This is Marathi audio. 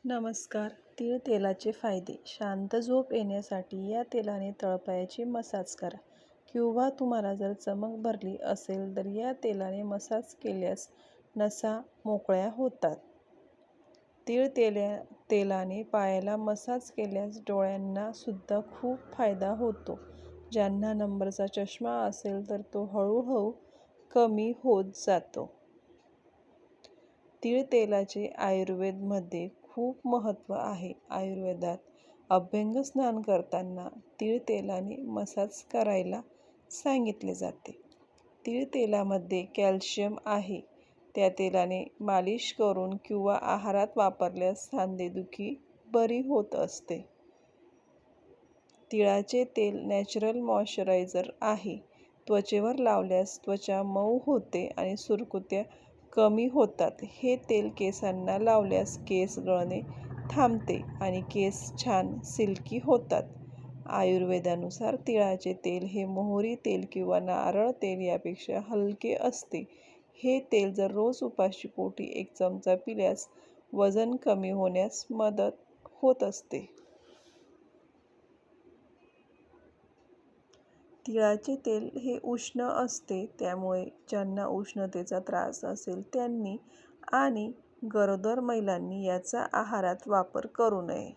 नमस्कार. तीळ तेलाचे फायदे. शांत झोप येण्यासाठी या तेलाने तळपायाची मसाज करा किंवा तुम्हाला जर चमक भरली असेल तर या तेलाने मसाज केल्यास नसा मोकळ्या होतात. तीळ तेलाने पायाला मसाज केल्यास डोळ्यांना सुद्धा खूप फायदा होतो. ज्यांना नंबरचा चष्मा असेल तर तो हळूहळू कमी होत जातो. तीळ तेलाचे आयुर्वेदमध्ये खूप महत्त्व आहे. आयुर्वेदात अभ्यंग स्नान करताना तीळ तेलाने मसाज करायला सांगितले जाते. तीळ तेलामध्ये कॅल्शियम आहे. त्या तेलाने मालिश करून किंवा आहारात वापरल्यास सांधेदुखी बरी होत असते. तिळाचे तेल नॅचरल मॉइश्चरायझर आहे. त्वचेवर लावल्यास त्वचा मऊ होते आणि सुरकुत्या कमी होतात. हे तेल केसांना लावल्यास केस गळणे थांबते आणि केस छान सिल्की होतात. आयुर्वेदानुसार तिळाचे तेल हे मोहरी तेल किंवा नारळ तेल यापेक्षा हलके असते. हे तेल जर रोज उपाशीपोटी 1 चमचा पिल्यास वजन कमी होण्यास मदत होत असते. तिळाचे तेल हे उष्ण असते, त्यामुळे ज्यांना उष्णतेचा त्रास असेल त्यांनी आणि गरोदर महिलांनी याचा आहारात वापर करू नये.